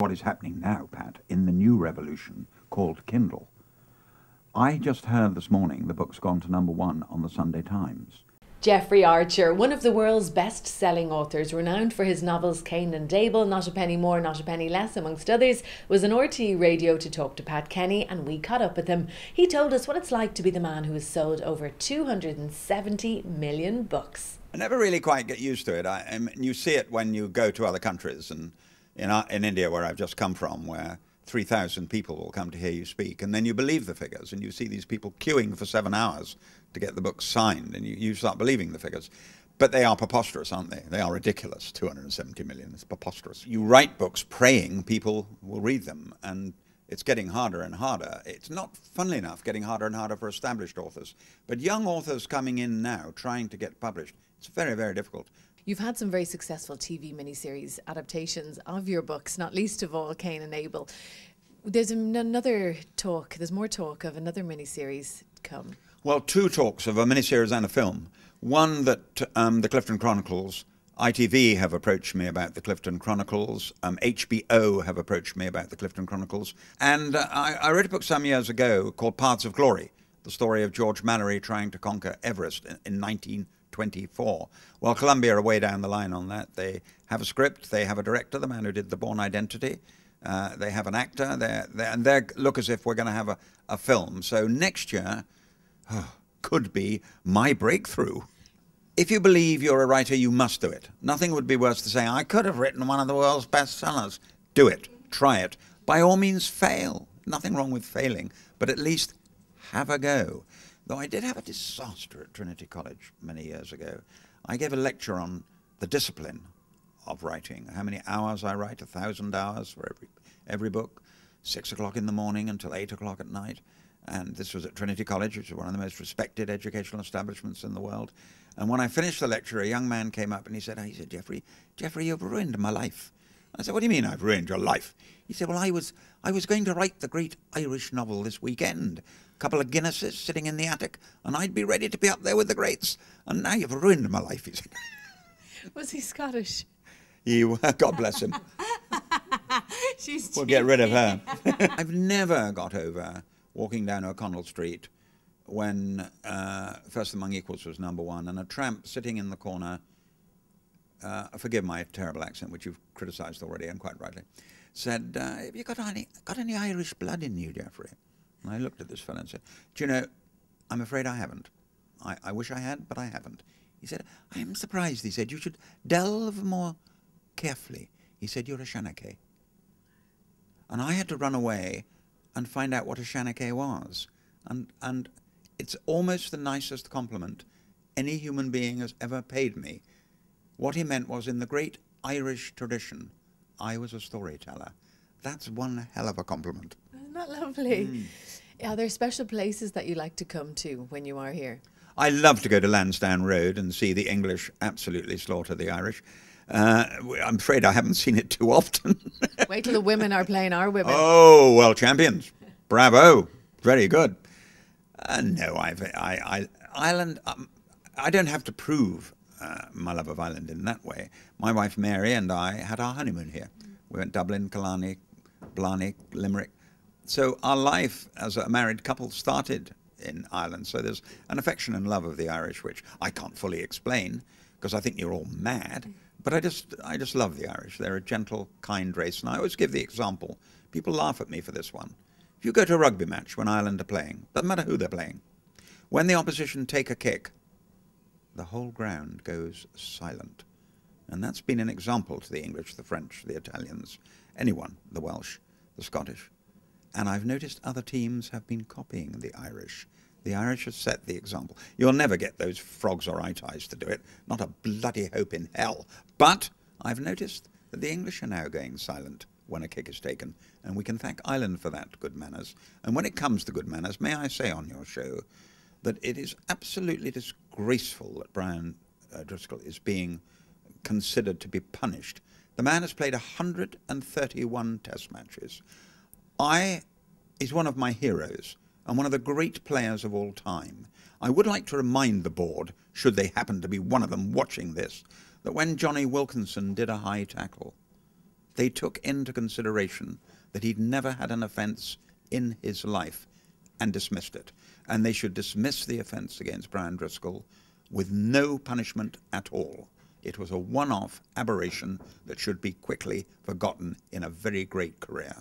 What is happening now, Pat, in the new revolution called Kindle. I just heard this morning the book's gone to #1 on the Sunday Times. Jeffrey Archer, one of the world's best-selling authors, renowned for his novels Cain and Abel, Not a Penny More, Not a Penny Less, amongst others, was on RTE Radio to talk to Pat Kenny, and we caught up with him. He told us what it's like to be the man who has sold over 270 million books. I never really quite get used to it. You see it when you go to other countries, and in India, where I've just come from, where 3,000 people will come to hear you speak, and then you believe the figures, and you see these people queuing for 7 hours to get the book signed, and you start believing the figures. But they are preposterous, aren't they? They are ridiculous. 270 million is preposterous. You write books praying people will read them, and it's getting harder and harder. It's not, funnily enough, getting harder and harder for established authors. But young authors coming in now, trying to get published, it's very, very difficult. You've had some very successful TV miniseries adaptations of your books, not least of all Cain and Abel. There's more talk of another miniseries to come. Well, 2 talks of a miniseries and a film. One that the Clifton Chronicles, ITV have approached me about the Clifton Chronicles, HBO have approached me about the Clifton Chronicles, and I wrote a book some years ago called Paths of Glory, the story of George Mallory trying to conquer Everest in 1924. Well, Columbia are way down the line on that. They have a script, they have a director, the man who did The Bourne Identity, they have an actor, and they look as if we're going to have a film. So next year could be my breakthrough. If you believe you're a writer, you must do it. Nothing would be worse than saying, I could have written one of the world's bestsellers. Do it. Try it. By all means, fail. Nothing wrong with failing, but at least have a go. Though I did have a disaster at Trinity College many years ago. I gave a lecture on the discipline of writing, how many hours I write, 1,000 hours for every book, 6 o'clock in the morning until 8 o'clock at night. And this was at Trinity College, which is one of the most respected educational establishments in the world. And when I finished the lecture, a young man came up and he said, Jeffrey, you've ruined my life. I said, what do you mean I've ruined your life? He said, well, I was going to write the great Irish novel this weekend. A couple of Guinnesses sitting in the attic, and I'd be ready to be up there with the greats. And now you've ruined my life, he said. Was he Scottish? God bless him. We'll get rid of her. I've never got over walking down O'Connell Street when First Among Equals was #1, and a tramp sitting in the corner, forgive my terrible accent, which you've criticised already, and quite rightly, said, have you got any Irish blood in you, Jeffrey? And I looked at this fellow and said, do you know, I'm afraid I haven't. I wish I had, but I haven't. He said, I am surprised, he said, you should delve more carefully. He said, you're a Shanachie. And I had to run away and find out what a Shanachie was. And it's almost the nicest compliment any human being has ever paid me. What he meant was, in the great Irish tradition, I was a storyteller. That's one hell of a compliment. Isn't that lovely? Are there special places that you like to come to when you are here? I love to go to Lansdowne Road and see the English absolutely slaughter the Irish. I'm afraid I haven't seen it too often. Wait till the women are playing our women. Oh, well, champions. Bravo. Very good. No, Ireland, I don't have to prove my love of Ireland in that way. My wife Mary and I had our honeymoon here. We went Dublin, Killarney, Blarney, Limerick. So our life as a married couple started in Ireland. So there's an affection and love of the Irish, which I can't fully explain because I think you're all mad. But I just love the Irish. They're a gentle, kind race. And I always give the example. People laugh at me for this one. If you go to a rugby match when Ireland are playing, doesn't matter who they're playing, when the opposition take a kick, the whole ground goes silent. And that's been an example to the English, the French, the Italians, anyone, the Welsh, the Scottish. And I've noticed other teams have been copying the Irish. The Irish have set the example. You'll never get those frogs or ities to do it. Not a bloody hope in hell. But I've noticed that the English are now going silent when a kick is taken. And we can thank Ireland for that, good manners. And when it comes to good manners, may I say on your show that it is absolutely disgraceful that Brian Driscoll is being considered to be punished. The man has played 131 test matches. He's one of my heroes and one of the great players of all time. I would like to remind the board, should they happen to be one of them watching this, that when Johnny Wilkinson did a high tackle they took into consideration that he'd never had an offence in his life and dismissed it. And they should dismiss the offence against Brian Driscoll with no punishment at all. It was a one-off aberration that should be quickly forgotten in a very great career.